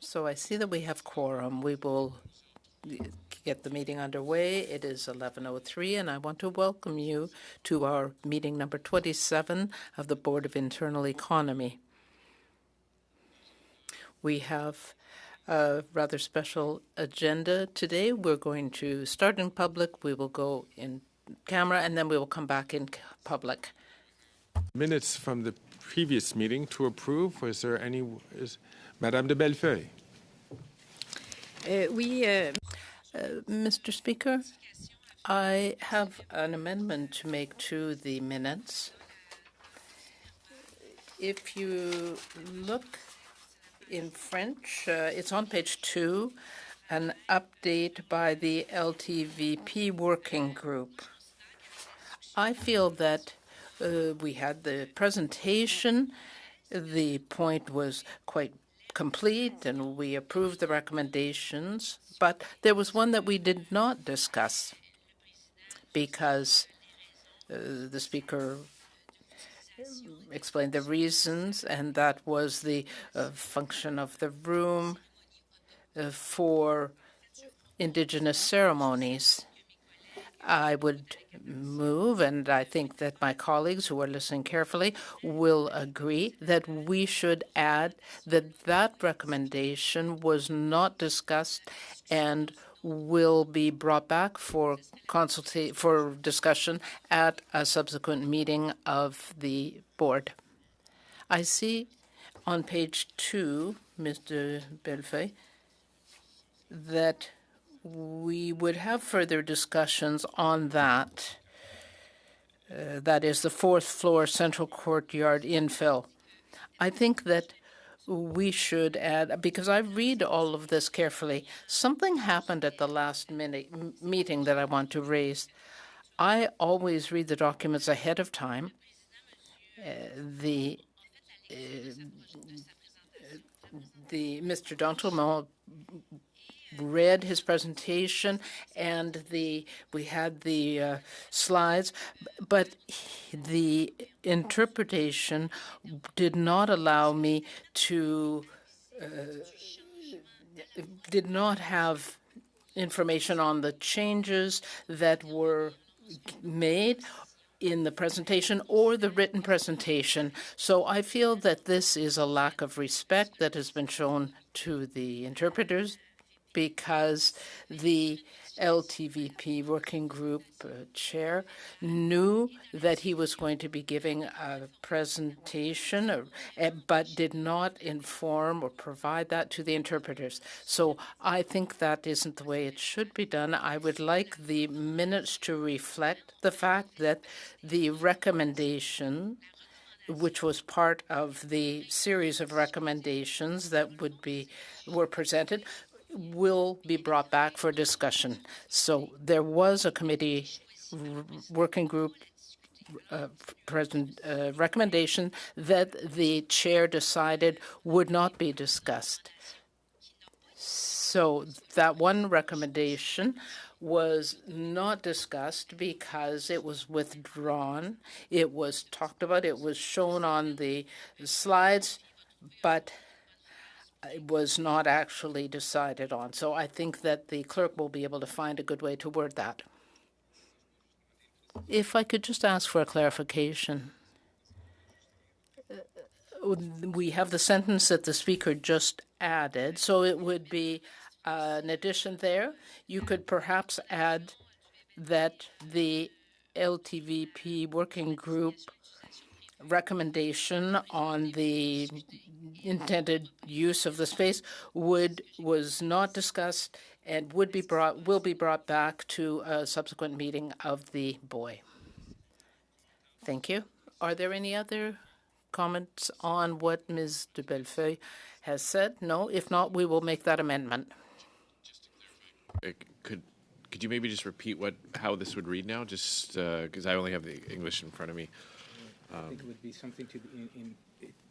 So I see that we have quorum. We will get the meeting underway. It is 11:03, and I want to welcome you to our meeting number 27 of the Board of Internal Economy. We have a rather special agenda today. We're going to start in public, we will go in camera, and then we will come back in public. Minutes from the previous meeting to approve. Was there any? Madame de Bellefeuille. Mr. Speaker, I have an amendment to make to the minutes. If you look in French, it's on page 2, an update by the LTVP working group. I feel that we had the presentation. The point was quite complete, and we approved the recommendations. But there was one that we did not discuss because the speaker explained the reasons, and that was the function of the room for Indigenous ceremonies. I would move, and I think that my colleagues who are listening carefully will agree that we should add that that recommendation was not discussed and will be brought back for discussion at a subsequent meeting of the board. I see on page 2, Mr. Bellefeuille, that we would have further discussions on that. That is the 4th floor central courtyard infill. I think that we should add, because I read all of this carefully, something happened at the last minute meeting that I want to raise. I always read the documents ahead of time. Mr. D'Entremont read his presentation, and we had the slides, but the interpretation did not allow me to did not have information on the changes that were made in the presentation or the written presentation. So I feel that this is a lack of respect that has been shown to the interpreters, because the LTVP working group chair knew that he was going to be giving a presentation, but did not inform or provide that to the interpreters. So I think that isn't the way it should be done. I would like the minutes to reflect the fact that the recommendation, which was part of the series of recommendations that were presented, will be brought back for discussion. So there was a committee working group recommendation that the chair decided would not be discussed. So that one recommendation was not discussed because it was withdrawn. It was talked about. It was shown on the slides, but it was not actually decided on. So I think that the clerk will be able to find a good way to word that. If I could just ask for a clarification. We have the sentence that the speaker just added, so it would be an addition there. You could perhaps add that the LTVP working group recommendation on the intended use of the space was not discussed and will be brought back to a subsequent meeting of the BOI. Thank you. Are there any other comments on what Ms. de Bellefeuille has said? No. If not, we will make that amendment. Could you maybe just repeat how this would read now? Just because I only have the English in front of me. I think it would be something to,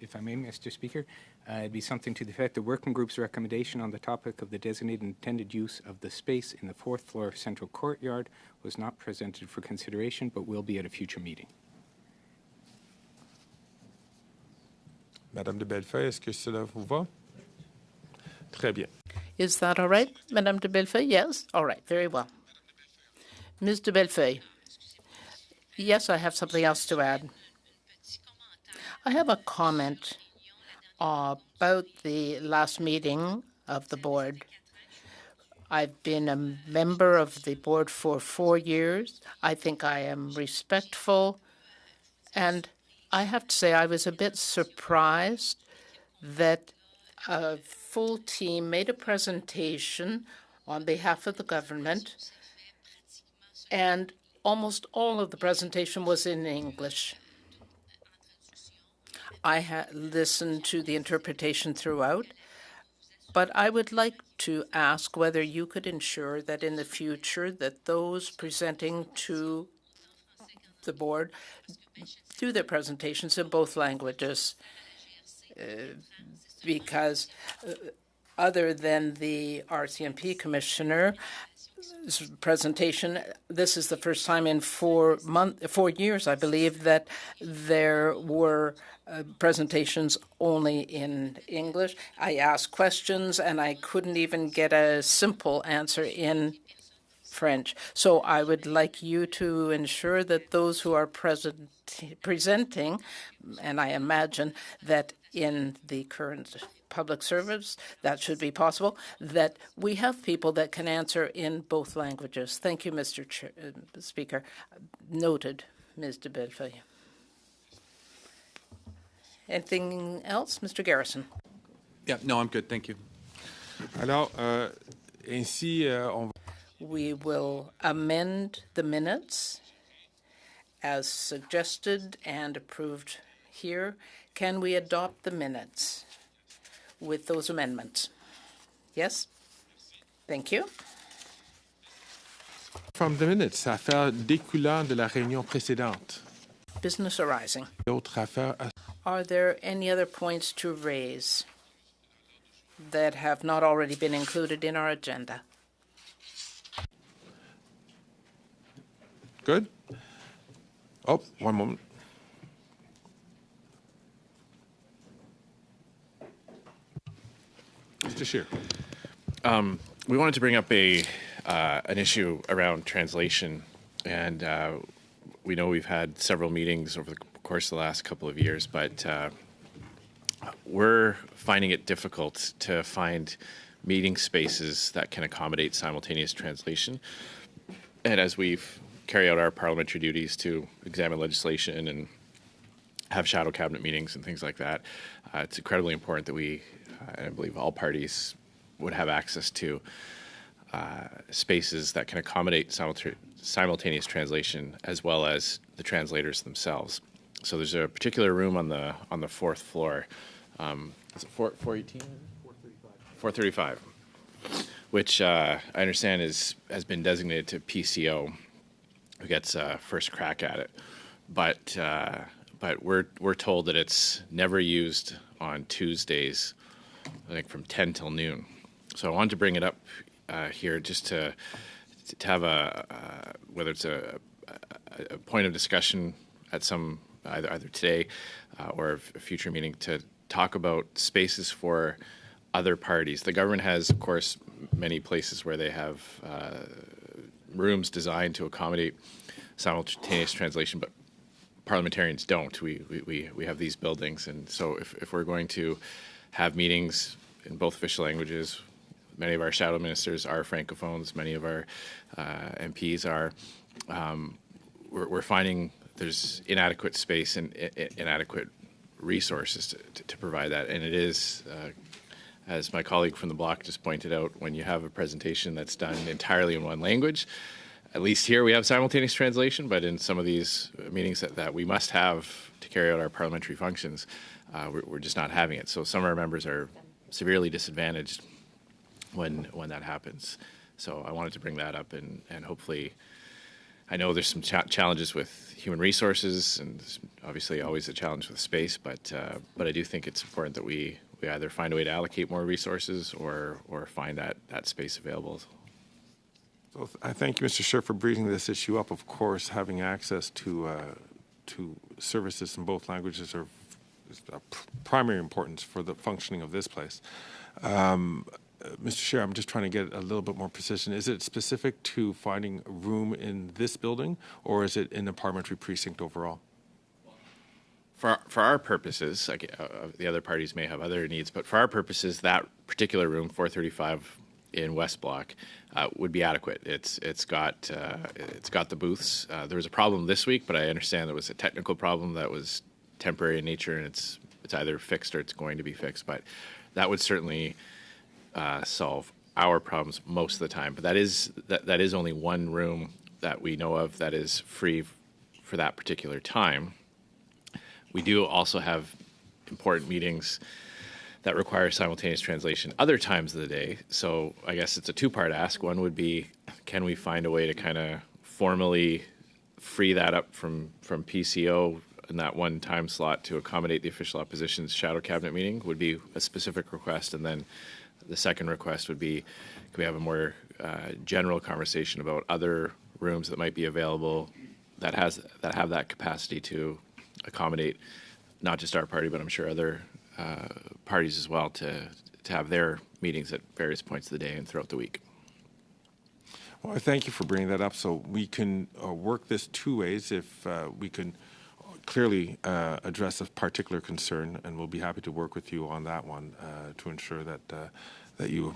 if I may, Mr. Speaker, it'd be something to the effect the working group's recommendation on the topic of the designated intended use of the space in the 4th floor central courtyard was not presented for consideration, but will be at a future meeting. Madame de Bellefeuille, est-ce que cela vous va? Très bien. Is that all right, Madame de Bellefeuille? Yes? All right, very well. Ms. de Bellefeuille. Yes, I have something else to add. I have a comment about the last meeting of the board. I've been a member of the board for 4 years. I think I am respectful. And I have to say I was a bit surprised that a full team made a presentation on behalf of the government, and almost all of the presentation was in English. I listened to the interpretation throughout, but I would like to ask whether you could ensure that in the future that those presenting to the board do their presentations in both languages, because other than the RCMP commissioner presentation, this is the first time in 4 years, I believe, that there were presentations only in English. I asked questions and I couldn't even get a simple answer in French. So I would like you to ensure that those who are presenting, and I imagine that in the current public service that should be possible, that we have people that can answer in both languages. Thank you, Mr. Speaker. Noted, Ms. de Bellefeuille. Anything else? Mr. Garrison. Yeah, no, I'm good. Thank you. Alors, ainsi, We will amend the minutes as suggested and approved here. Can we adopt the minutes with those amendments? Yes? Thank you. from the minutes, affaires découlant de la réunion précédente. Business arising. D'autres affaires à Are there any other points to raise that have not already been included in our agenda? Good. Oh, one moment. Mr. Scheer. We wanted to bring up an issue around translation, and we know we've had several meetings over the course of the last couple of years, but we're finding it difficult to find meeting spaces that can accommodate simultaneous translation. And as we've carried out our parliamentary duties to examine legislation and have shadow cabinet meetings and things like that, it's incredibly important that we, and I believe all parties, would have access to spaces that can accommodate simultaneous translation as well as the translators themselves. So there's a particular room on the fourth floor. Is it 418? 435. Which I understand has been designated to PCO, who gets first crack at it. But we're told that it's never used on Tuesdays, I think from 10 till noon. So I wanted to bring it up here just to have whether it's a point of discussion at some either today or a future meeting to talk about spaces for other parties. The government has, of course, many places where they have rooms designed to accommodate simultaneous translation, but parliamentarians don't. We have these buildings, and so if we're going to have meetings in both official languages, many of our shadow ministers are francophones, many of our MPs are, we're finding there's inadequate space and inadequate resources to provide that. And it is, as my colleague from the bloc just pointed out, when you have a presentation that's done entirely in one language, at least here we have simultaneous translation, but in some of these meetings that we must have to carry out our parliamentary functions, we're just not having it. So some of our members are severely disadvantaged when that happens. So I wanted to bring that up, and hopefully, I know there's some challenges with human resources, and there's obviously always a challenge with space, but I do think it's important that we either find a way to allocate more resources or find that space available. So I thank you, Mr. Scheer, for bringing this issue up. Of course, having access to services in both languages is of primary importance for the functioning of this place. Mr. Chair, I'm just trying to get a little bit more precision. Is it specific to finding room in this building, or is it in the parliamentary precinct overall? For our purposes, the other parties may have other needs, but for our purposes, that particular room, 435 in West Block, would be adequate. It's got the booths. There was a problem this week, but I understand there was a technical problem that was temporary in nature, and it's either fixed or it's going to be fixed. But that would certainly solve our problems most of the time. But that is only one room that we know of that is free for that particular time. We do also have important meetings that require simultaneous translation other times of the day. So I guess it's a two-part ask. One would be, can we find a way to kind of formally free that up from PCO in that one time slot to accommodate the official opposition's shadow cabinet meeting would be a specific request. And then the second request would be, can we have a more general conversation about other rooms that might be available that have that capacity to accommodate not just our party, but I'm sure other parties as well to have their meetings at various points of the day and throughout the week. Well, I thank you for bringing that up. So we can work this two ways. If we can clearly address a particular concern, and we'll be happy to work with you on that one to ensure that you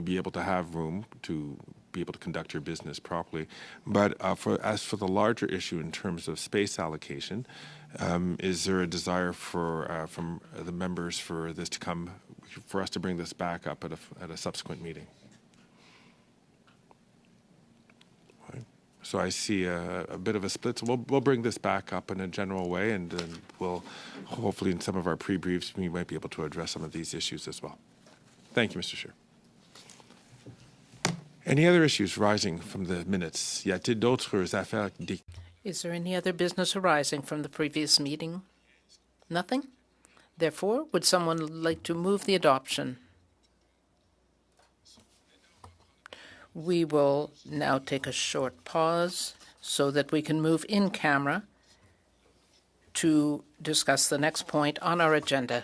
be able to have room to be able to conduct your business properly. But as for the larger issue in terms of space allocation, is there a desire from the members for us to bring this back up at a subsequent meeting? Right. So I see a bit of a split. So we'll bring this back up in a general way, and then we'll hopefully in some of our pre-briefs we might be able to address some of these issues as well. Thank you, Mr. Chair. Any other issues rising from the minutes? Y a-t-il d'autres affaires? Is there any other business arising from the previous meeting? Nothing? Therefore, would someone like to move the adoption? We will now take a short pause so that we can move in camera to discuss the next point on our agenda.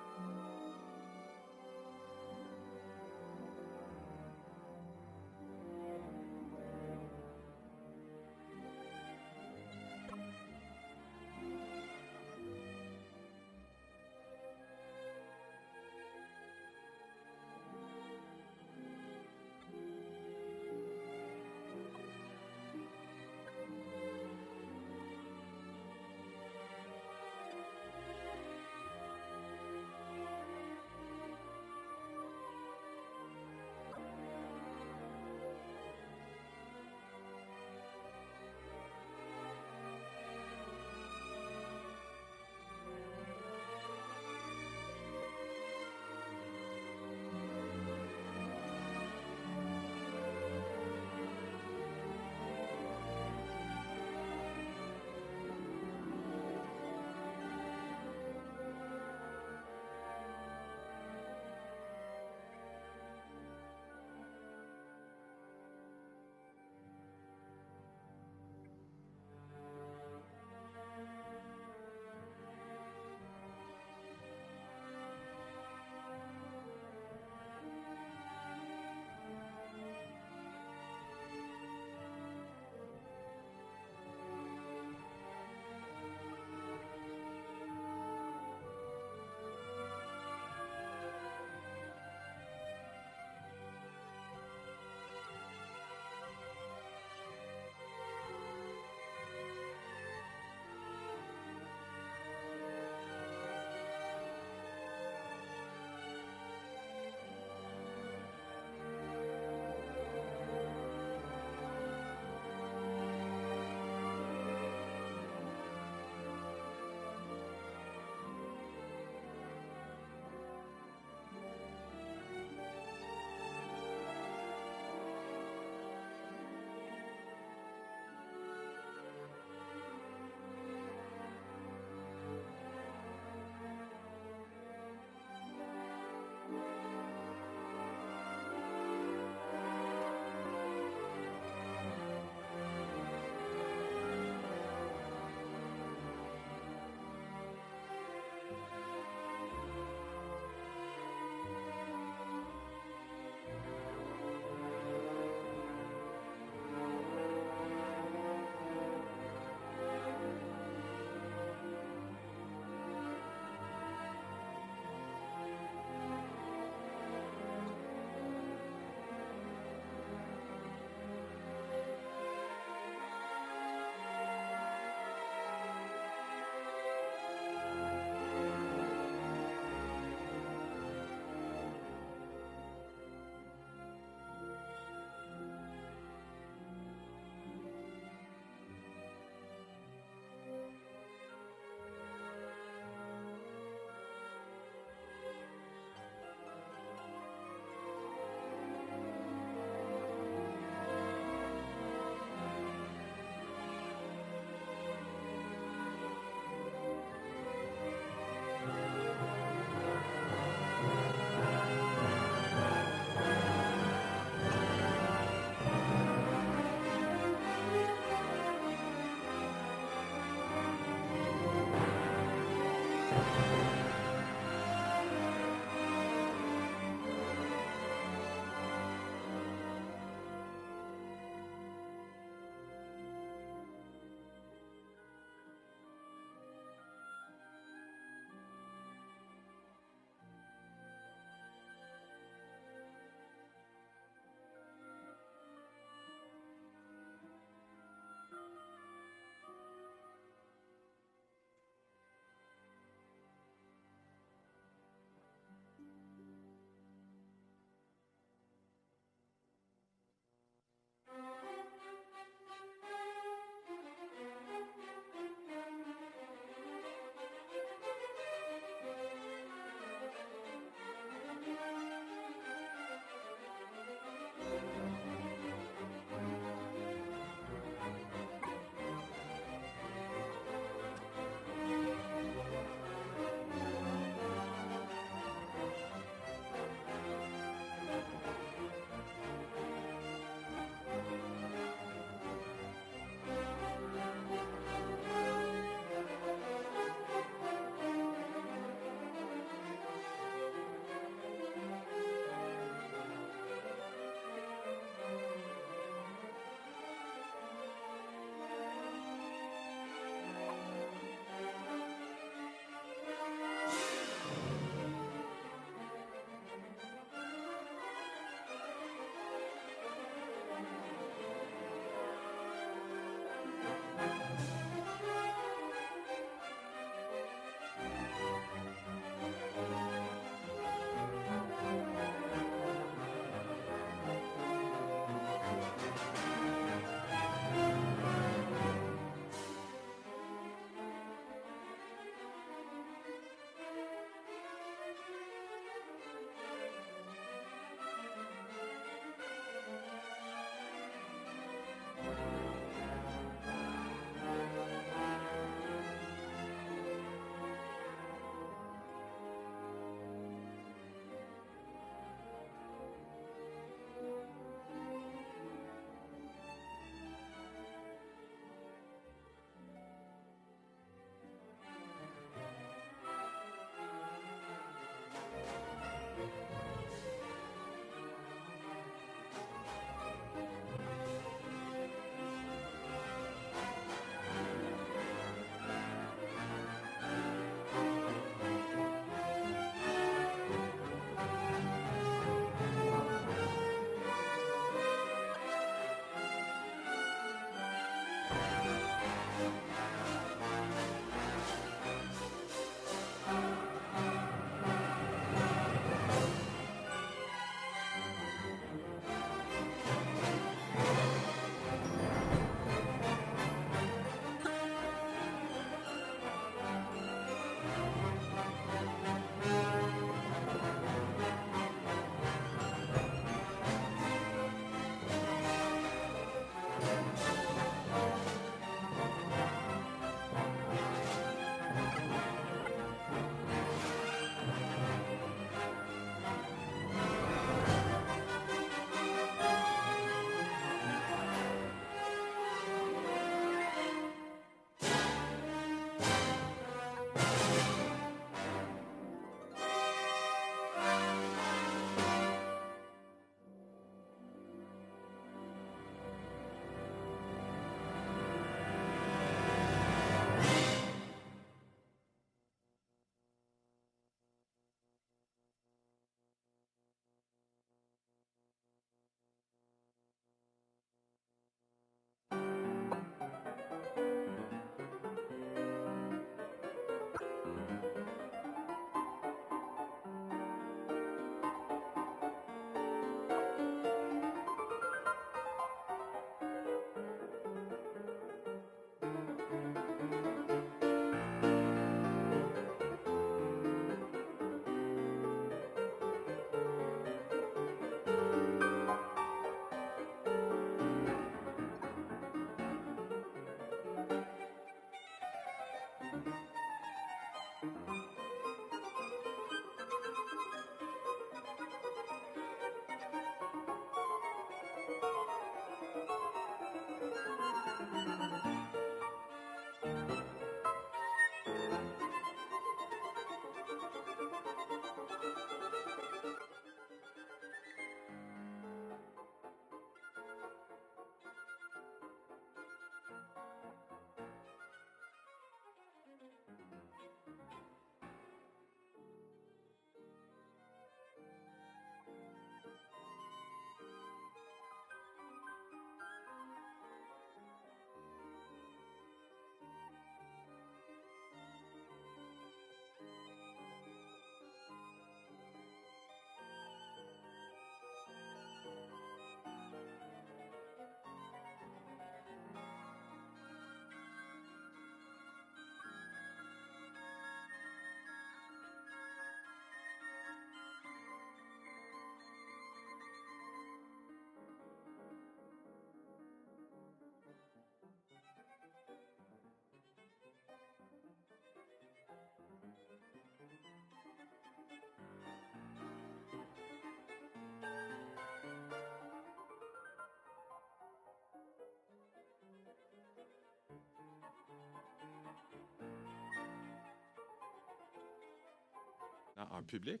en public.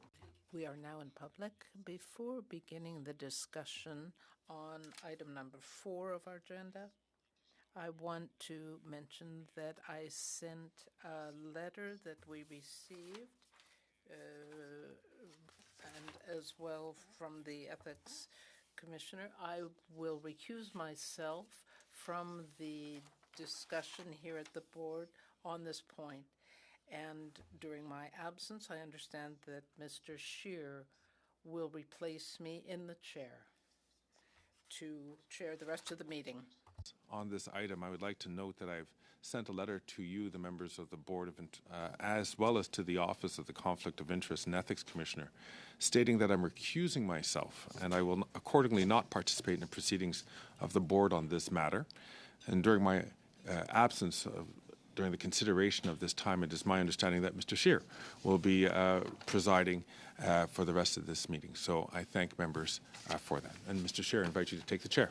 We are now in public. Before beginning the discussion on item number 4 of our agenda, I want to mention that I sent a letter that we received, and as well from the Ethics Commissioner. I will recuse myself from the discussion here at the board on this point. And during my absence, I understand that Mr. Scheer will replace me in the chair to chair the rest of the meeting. On this item, I would like to note that I've sent a letter to you, the members of the Board of, as well as to the Office of the Conflict of Interest and Ethics Commissioner, stating that I'm recusing myself and I will accordingly not participate in the proceedings of the Board on this matter. And during my absence, during the consideration of this time, it is my understanding that Mr. Scheer will be presiding for the rest of this meeting. So I thank members for that. And Mr. Scheer, I invite you to take the chair.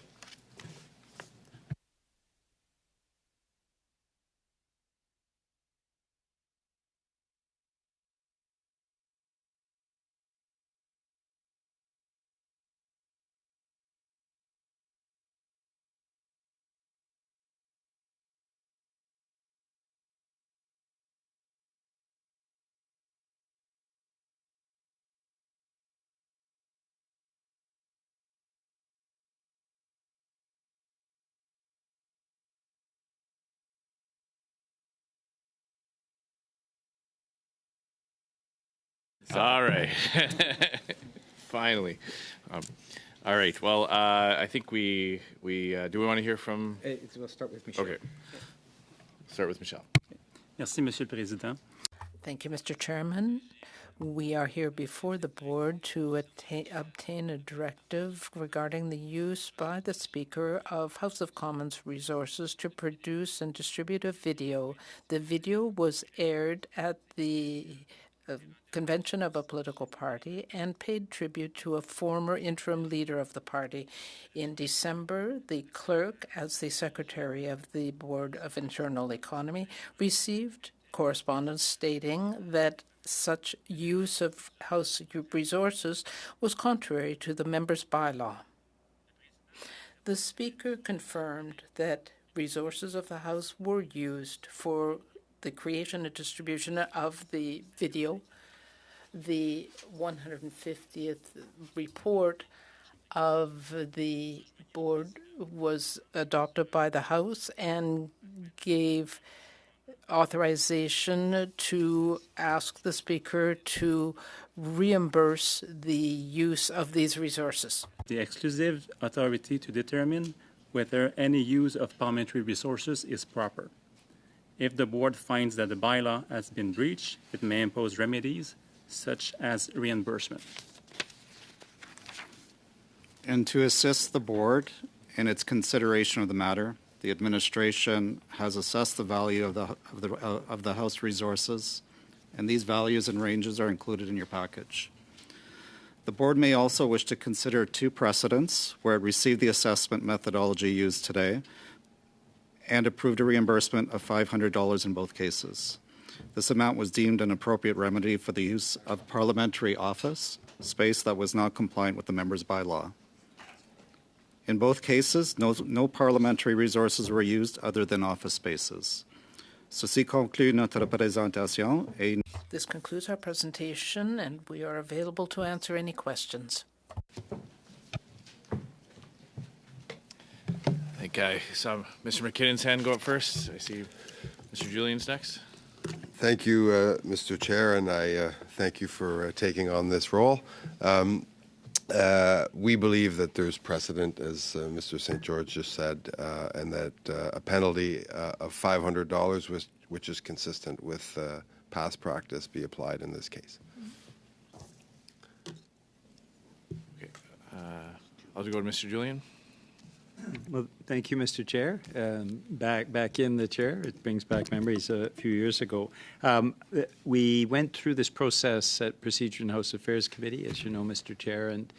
All right. Finally. All right. Well, I think we do we want to hear from? We'll start with Michelle. Okay. Start with Michelle. Merci, Monsieur le Président. Thank you, Mr. Chairman. We are here before the board to obtain a directive regarding the use by the Speaker of House of Commons resources to produce and distribute a video. The video was aired at the convention of a political party and paid tribute to a former interim leader of the party. In December, the clerk, as the secretary of the Board of Internal Economy, received correspondence stating that such use of House resources was contrary to the members' bylaw. The Speaker confirmed that resources of the House were used for the creation and distribution of the video. The 150th report of the board was adopted by the House and gave authorization to ask the Speaker to reimburse the use of these resources. The exclusive authority to determine whether any use of parliamentary resources is proper. If the board finds that the bylaw has been breached, it may impose remedies such as reimbursement. And to assist the board in its consideration of the matter, the administration has assessed the value of the House resources, and these values and ranges are included in your package. The board may also wish to consider two precedents where it received the assessment methodology used today and approved a reimbursement of $500 in both cases. This amount was deemed an appropriate remedy for the use of parliamentary office space that was not compliant with the member's bylaw. In both cases, no parliamentary resources were used other than office spaces. Ceci conclut notre présentation. This concludes our presentation, and we are available to answer any questions. I think I saw Mr. McKinnon's hand go up first. I see Mr. Julian's next. Thank you, Mr. Chair, and I thank you for taking on this role. We believe that there's precedent, as Mr. St. George just said, and that a penalty of $500, which is consistent with past practice, be applied in this case. Okay. I'll go to Mr. Julian. Well, thank you, Mr. Chair. Back in the chair, it brings back memories a few years ago. We went through this process at Procedure and House Affairs Committee, as you know, Mr. Chair, and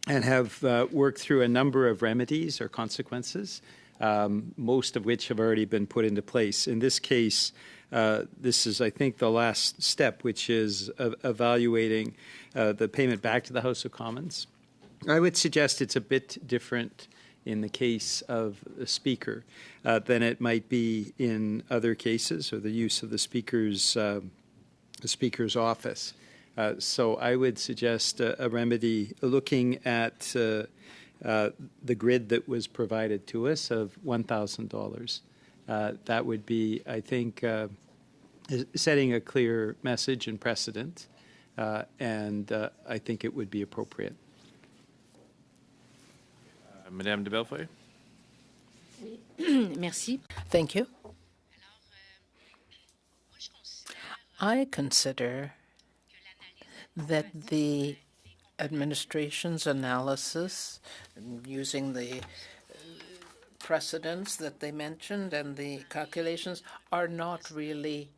have worked through a number of remedies or consequences, most of which have already been put into place. In this case, this is, I think, the last step, which is evaluating the payment back to the House of Commons. I would suggest it's a bit different in the case of the Speaker than it might be in other cases, or the use of the Speaker's office. So I would suggest a remedy looking at the grid that was provided to us of $1,000. That would be, I think, setting a clear message and precedent, and I think it would be appropriate. Madame de Bellefeuille? Merci. Thank you. I consider that the administration's analysis, using the precedents that they mentioned and the calculations, are not really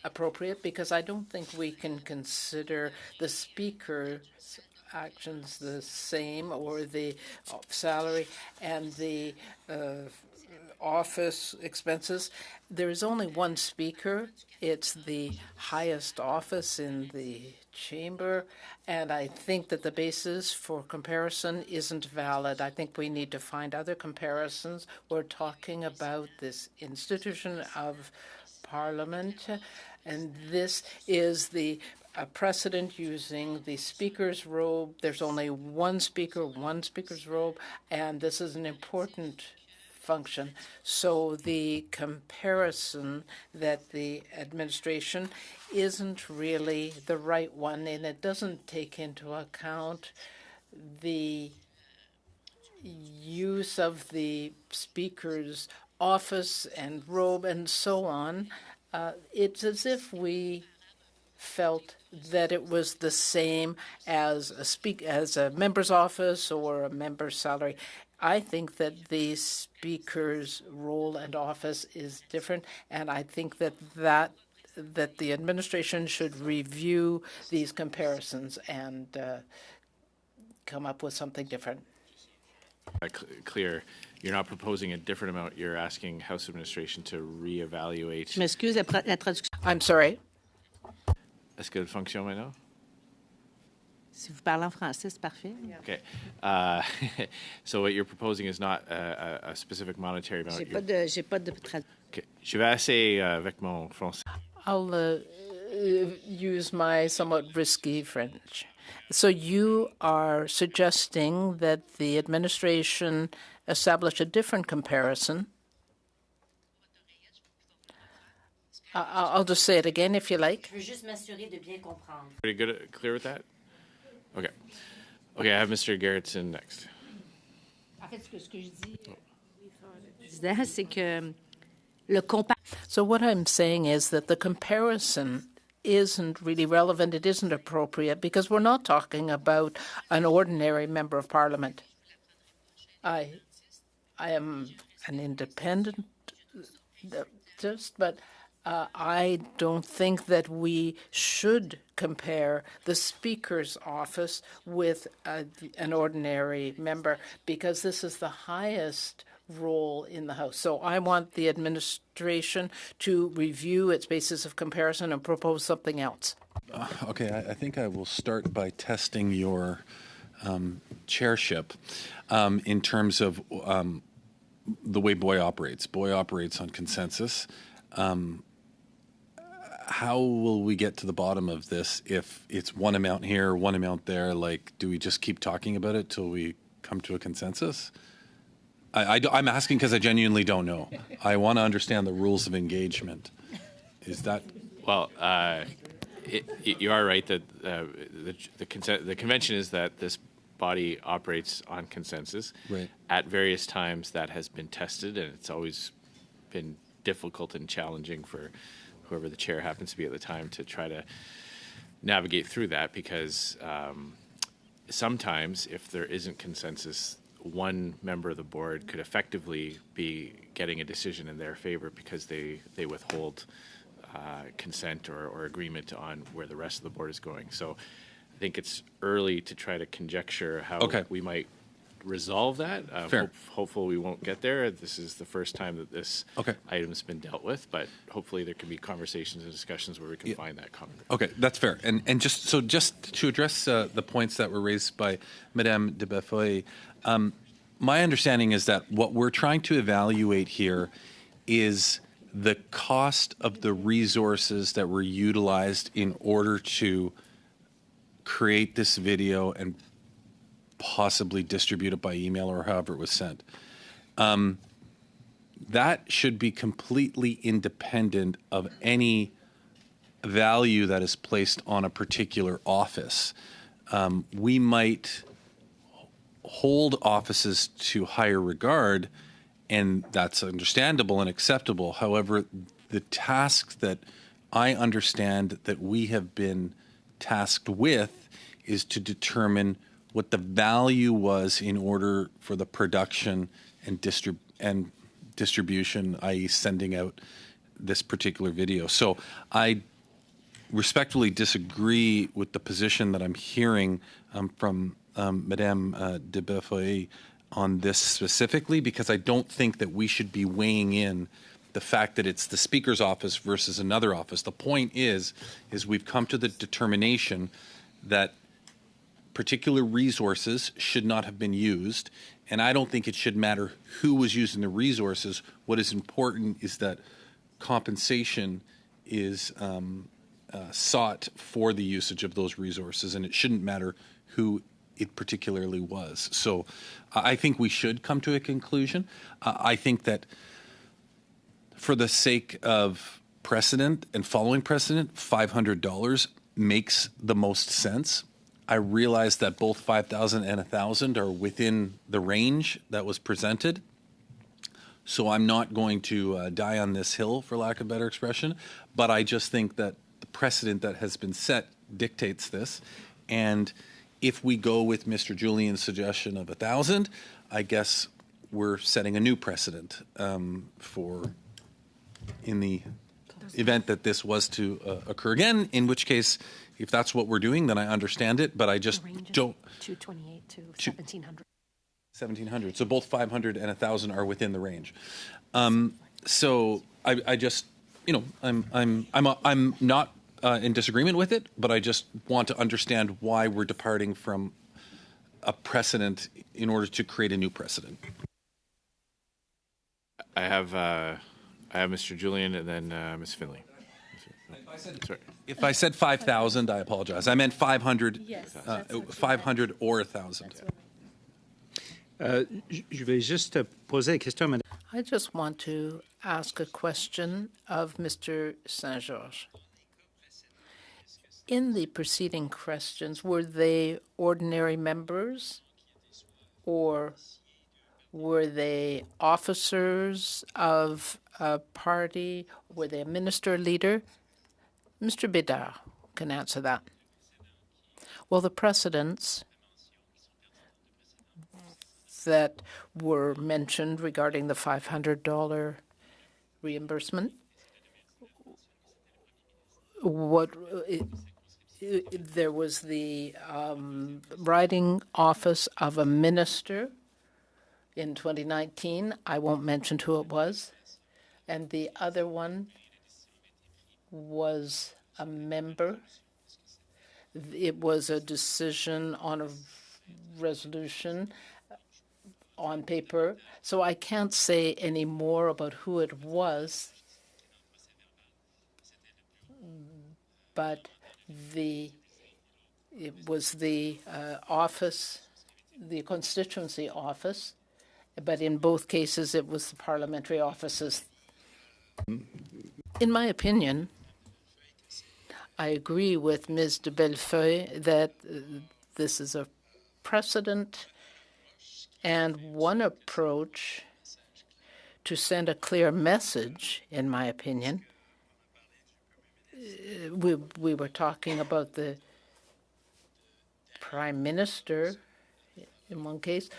appropriate, because I don't think we can consider the Speaker's actions the same, or the salary and the office expenses. There is only one Speaker. It's the highest office in the chamber, and I think that the basis for comparison isn't valid. I think we need to find other comparisons. We're talking about this institution of Parliament, and this is the precedent using the Speaker's robe. There's only one Speaker, one Speaker's robe, and this is an important function. So the comparison that the administration isn't really the right one, and it doesn't take into account the use of the Speaker's office and robe and so on. It's as if we felt that it was the same as a member's office or a member's salary. I think that the Speaker's role and office is different, and I think that the administration should review these comparisons and come up with something different. Clear, you're not proposing a different amount. You're asking House administration to reevaluate. Je m'excuse, la traduction. I'm sorry. Est-ce que ça fonctionne maintenant? Si vous parlez en français, c'est parfait. Okay. So what you're proposing is not a specific monetary amount. J'ai pas de traduction. Okay. Je vais essayer avec mon français. I'll use my somewhat risky French. So you are suggesting that the administration establish a different comparison. I'll just say it again if you like. Je veux juste m'assurer de bien comprendre. Pretty good, clear with that? Okay. Okay, I have Mr. Gerritsen next. En fait, ce que je disais, c'est que le So what I'm saying is that the comparison isn't really relevant. It isn't appropriate, because we're not talking about an ordinary member of Parliament. I am an independent, but I don't think that we should compare the Speaker's office with an ordinary member, because this is the highest role in the House. So I want the administration to review its basis of comparison and propose something else. Okay, I think I will start by testing your chairship in terms of the way Boy operates. Boy operates on consensus. How will we get to the bottom of this if it's one amount here, one amount there? Like, do we just keep talking about it till we come to a consensus? I'm asking because I genuinely don't know. I want to understand the rules of engagement. Is that... Well, you are right that the convention is that this body operates on consensus. Right. At various times that has been tested, and it's always been difficult and challenging for whoever the chair happens to be at the time to try to navigate through that, because sometimes if there isn't consensus, one member of the board could effectively be getting a decision in their favor because they withhold consent or agreement on where the rest of the board is going. So I think it's early to try to conjecture how we might resolve that. Fair. Hopefully we won't get there. This is the first time that this Okay. item's been dealt with, but hopefully there can be conversations and discussions where we can find that common ground. Okay, that's fair. And just to address the points that were raised by Madame de Bellefeuille, my understanding is that what we're trying to evaluate here is the cost of the resources that were utilized in order to create this video and possibly distribute it by email or however it was sent. That should be completely independent of any value that is placed on a particular office. We might hold offices to higher regard, and that's understandable and acceptable. However, the task that I understand that we have been tasked with is to determine what the value was in order for the production and distribution, i.e. sending out this particular video. So I respectfully disagree with the position that I'm hearing from Madame de Bellefeuille on this specifically, because I don't think that we should be weighing in the fact that it's the Speaker's office versus another office. The point is we've come to the determination that particular resources should not have been used, and I don't think it should matter who was using the resources. What is important is that compensation is sought for the usage of those resources, and it shouldn't matter who it particularly was. So I think we should come to a conclusion. I think that for the sake of precedent and following precedent, $500 makes the most sense. I realize that both 5,000 and 1,000 are within the range that was presented. So I'm not going to die on this hill, for lack of a better expression, but I just think that the precedent that has been set dictates this. And if we go with Mr. Julian's suggestion of 1,000, I guess we're setting a new precedent for in the event that this was to occur again, in which case, if that's what we're doing, then I understand it, but I just don't. 228 to 1,700. 1,700. So both 500 and 1,000 are within the range. So I just, I'm not in disagreement with it, but I just want to understand why we're departing from a precedent in order to create a new precedent. I have Mr. Julian and then Ms. Finley. Sorry. If I said 5,000, I apologize. I meant 500. Yes, 500 or 1,000. Je vais juste poser la question, Madame. I just want to ask a question of Mr. Saint-Georges. In the preceding questions, were they ordinary members or were they officers of a party? Were they a minister leader? Mr. Bédard can answer that. Well, the precedents that were mentioned regarding the $500 reimbursement, there was the riding office of a minister in 2019. I won't mention who it was. And the other one was a member. It was a decision on a resolution on paper. So I can't say any more about who it was, but it was the office, the constituency office, but in both cases it was the parliamentary offices. In my opinion, I agree with Ms. de Bellefeuille that this is a precedent and one approach to send a clear message, in my opinion. We were talking about the Prime Minister in one case.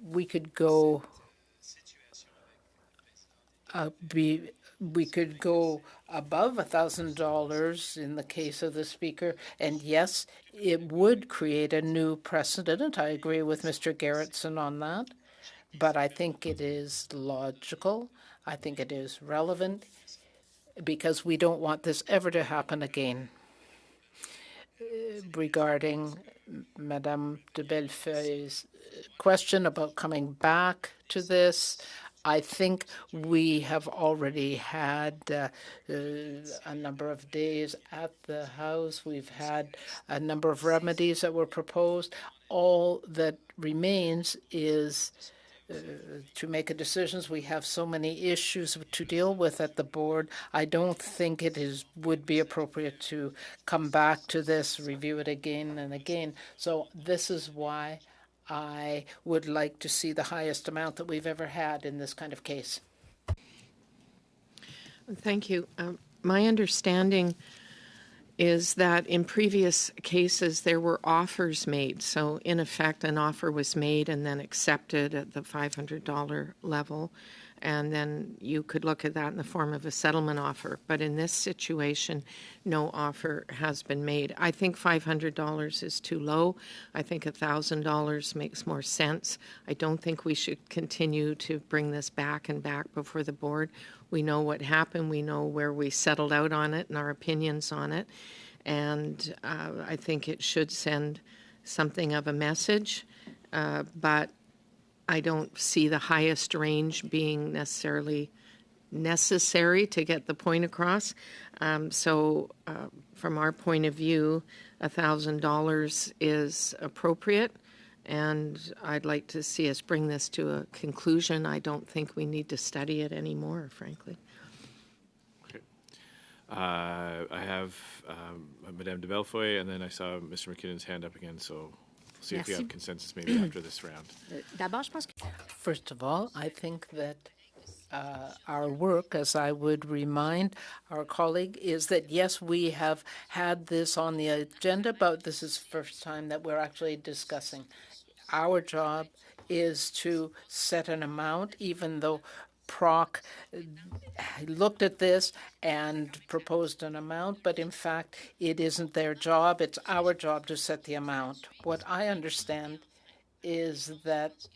We could go we could go above $1,000 in the case of the speaker, and yes, it would create a new precedent. I agree with Mr. Gerritsen on that, but I think it is logical. I think it is relevant because we don't want this ever to happen again. Regarding Madame de Bellefeuille's question about coming back to this, I think we have already had a number of days at the House. We've had a number of remedies that were proposed. All that remains is to make a decision. We have so many issues to deal with at the board. I don't think it would be appropriate to come back to this, review it again and again. So this is why I would like to see the highest amount that we've ever had in this kind of case. Thank you. My understanding is that in previous cases there were offers made. So in effect, an offer was made and then accepted at the $500 level. And then you could look at that in the form of a settlement offer. But in this situation, no offer has been made. I think $500 is too low. I think $1,000 makes more sense. I don't think we should continue to bring this back and back before the board. We know what happened. We know where we settled out on it and our opinions on it. And I think it should send something of a message. But I don't see the highest range being necessarily necessary to get the point across. So from our point of view, $1,000 is appropriate. And I'd like to see us bring this to a conclusion. I don't think we need to study it anymore, frankly. Okay. I have Madame de Bellefeuille, and then I saw Mr. McKinnon's hand up again, so we'll see if we have consensus maybe after this round. First of all, I think that our work, as I would remind our colleague, is that yes, we have had this on the agenda, but this is the first time that we're actually discussing. Our job is to set an amount, even though PROC looked at this and proposed an amount, but in fact, it isn't their job. It's our job to set the amount. What I understand is that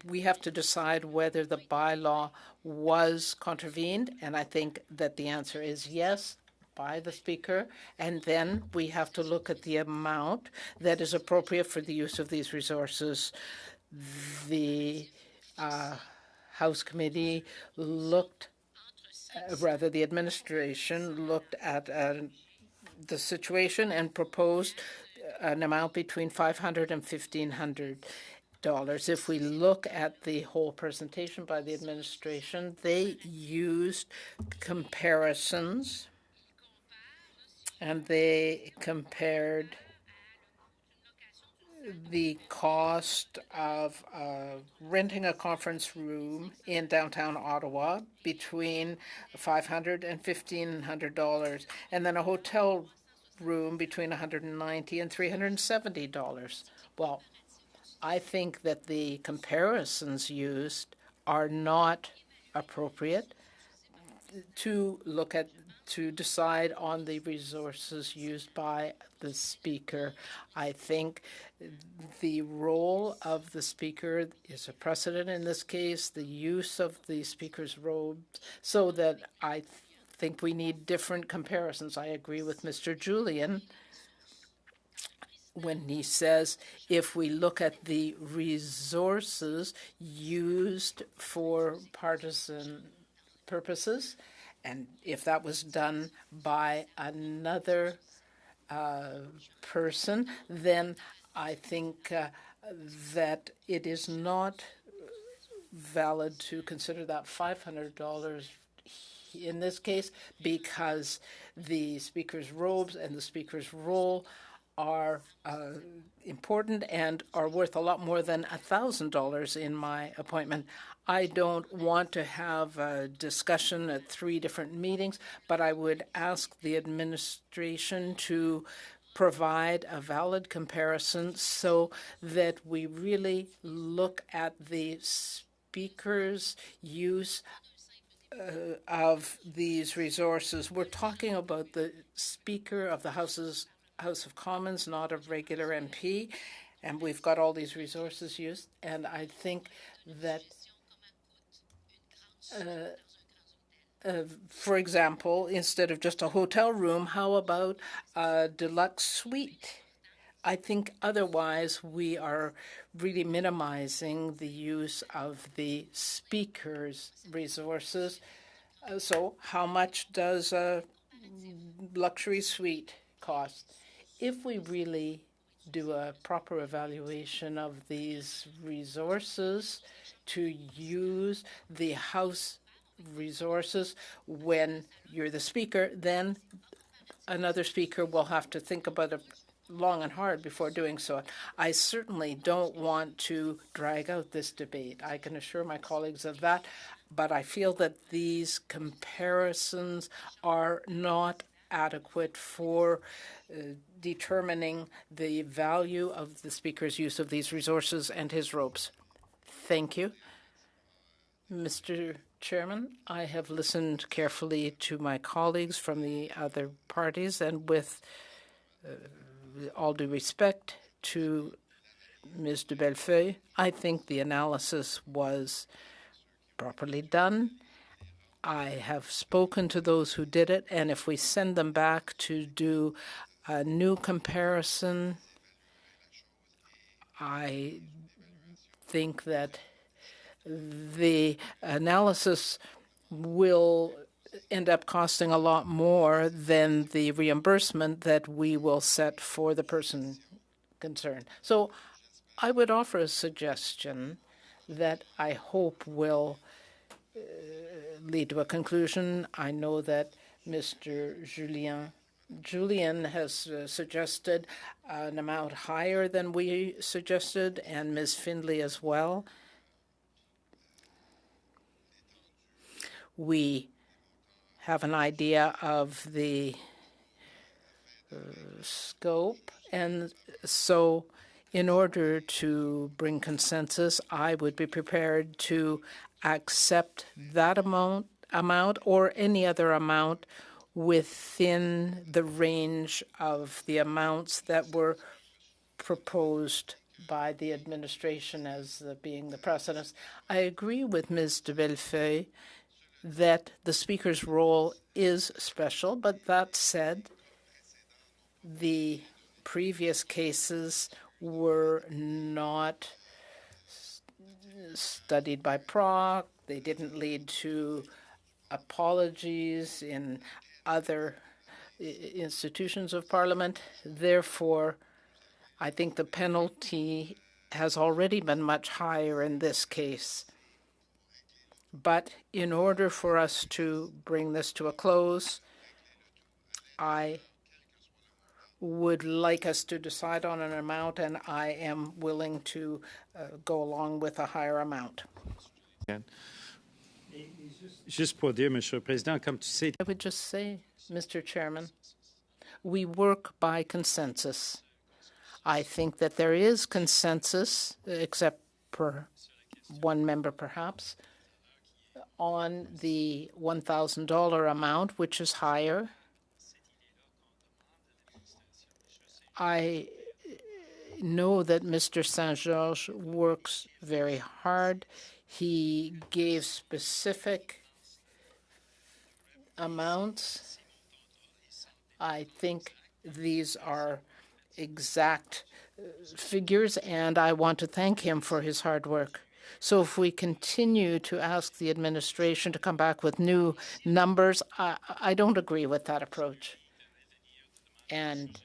we have to decide whether the bylaw was contravened, and I think that the answer is yes by the Speaker, and then we have to look at the amount that is appropriate for the use of these resources. The House Committee looked, rather the administration looked at the situation and proposed an amount between $500 and $1,500. If we look at the whole presentation by the administration, they used comparisons, and they compared the cost of renting a conference room in downtown Ottawa between $500 and $1,500, and then a hotel room between $190 and $370. Well, I think that the comparisons used are not appropriate to look at, to decide on the resources used by the Speaker. I think the role of the Speaker is a precedent in this case, the use of the Speaker's robes, so that I think we need different comparisons. I agree with Mr. Julian when he says if we look at the resources used for partisan purposes, and if that was done by another person, then I think that it is not valid to consider that $500 in this case, because the Speaker's robes and the Speaker's role are important and are worth a lot more than $1,000 in my appointment. I don't want to have a discussion at 3 different meetings, but I would ask the administration to provide a valid comparison so that we really look at the Speaker's use of these resources. We're talking about the Speaker of the House of Commons, not a regular MP, and we've got all these resources used. And I think that, for example, instead of just a hotel room, how about a deluxe suite? I think otherwise we are really minimizing the use of the Speaker's resources. So how much does a luxury suite cost? If we really do a proper evaluation of these resources to use the House resources when you're the Speaker, then another Speaker will have to think about it long and hard before doing so. I certainly don't want to drag out this debate. I can assure my colleagues of that, but I feel that these comparisons are not adequate for determining the value of the Speaker's use of these resources and his robes. Thank you. Mr. Chairman, I have listened carefully to my colleagues from the other parties, and with all due respect to Ms. de Bellefeuille, I think the analysis was properly done. I have spoken to those who did it, and if we send them back to do a new comparison, I think that the analysis will end up costing a lot more than the reimbursement that we will set for the person concerned. So I would offer a suggestion that I hope will lead to a conclusion. I know that Mr. Julien has suggested an amount higher than we suggested, and Ms. Findlay as well. We have an idea of the scope, and so in order to bring consensus, I would be prepared to accept that amount or any other amount within the range of the amounts that were proposed by the administration as being the precedence. I agree with Ms. de Bellefeuille that the Speaker's role is special, but that said, the previous cases were not studied by PROC. They didn't lead to apologies in other institutions of Parliament. Therefore, I think the penalty has already been much higher in this case. But in order for us to bring this to a close, I would like us to decide on an amount, and I am willing to go along with a higher amount. Juste pour dire, Monsieur le Président, comme tu sais, I would just say, Mr. Chairman, we work by consensus. I think that there is consensus, except for one member perhaps, on the $1,000 amount, which is higher. I know that Mr. Saint-Georges works very hard. He gave specific amounts. I think these are exact figures, and I want to thank him for his hard work. So if we continue to ask the administration to come back with new numbers, I don't agree with that approach. And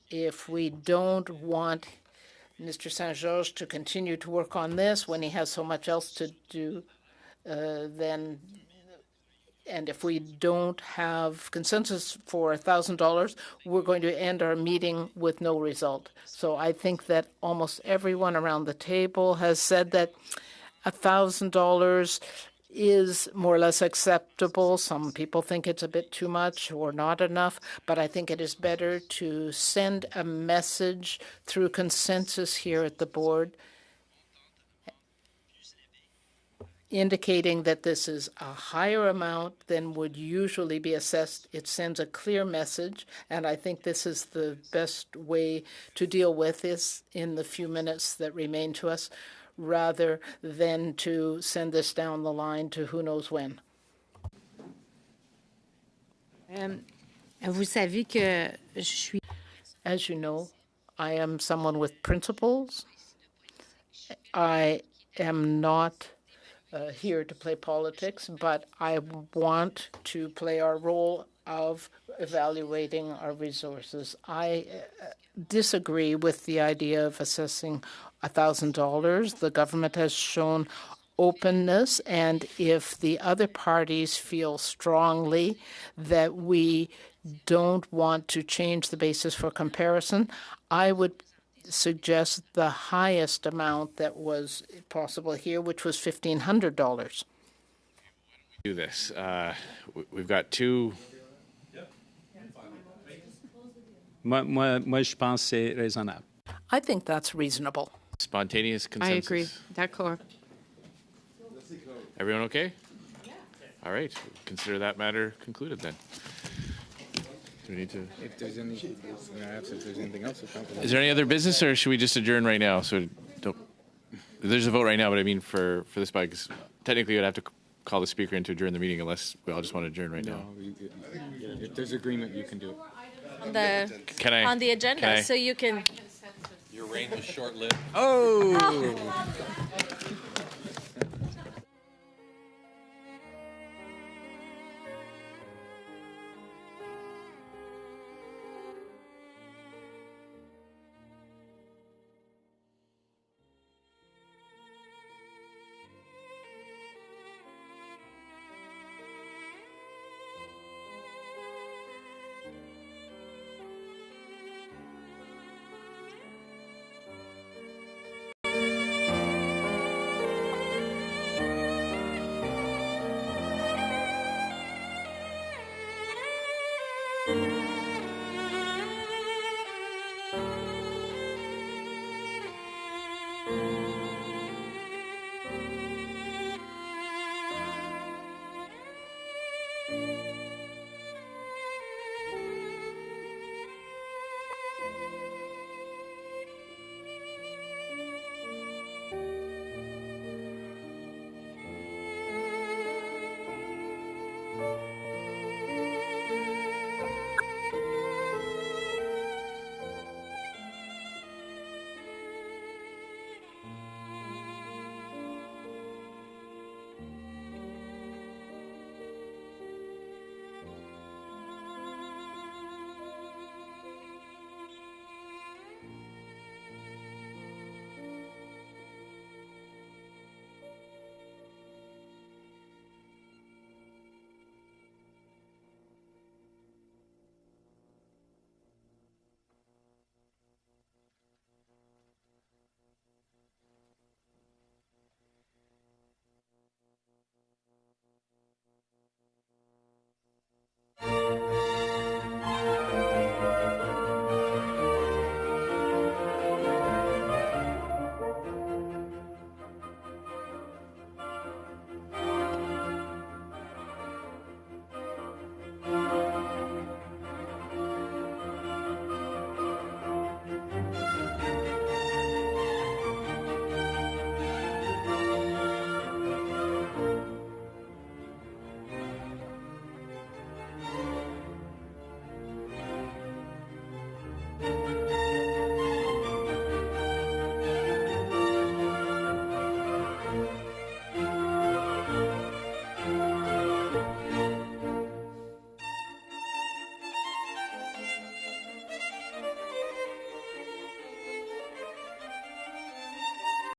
if we don't want Mr. Saint-Georges to continue to work on this when he has so much else to do, and if we don't have consensus for $1,000, we're going to end our meeting with no result. So I think that almost everyone around the table has said that $1,000 is more or less acceptable. Some people think it's a bit too much or not enough, but I think it is better to send a message through consensus here at the board indicating that this is a higher amount than would usually be assessed. It sends a clear message, and I think this is the best way to deal with this in the few minutes that remain to us, rather than to send this down the line to who knows when. Vous savez que je suis. As you know, I am someone with principles. I am not here to play politics, but I want to play our role of evaluating our resources. I disagree with the idea of assessing $1,000. The government has shown openness, and if the other parties feel strongly that we don't want to change the basis for comparison, I would suggest the highest amount that was possible here, which was $1,500. Do this. We've got two. Moi, je pense que c'est raisonnable. I think that's reasonable. Spontaneous consensus. I agree. D'accord. Everyone okay? Yeah. All right. Consider that matter concluded then. Do we need to? If there's anything else to talk about. Is there any other business, or should we just adjourn right now? So don't. There's a vote right now, but I mean for this bike, because technically you'd have to call the speaker in to adjourn the meeting unless we all just want to adjourn right now. If there's agreement, you can do it. On the agenda, so you can. Your reign was short-lived. you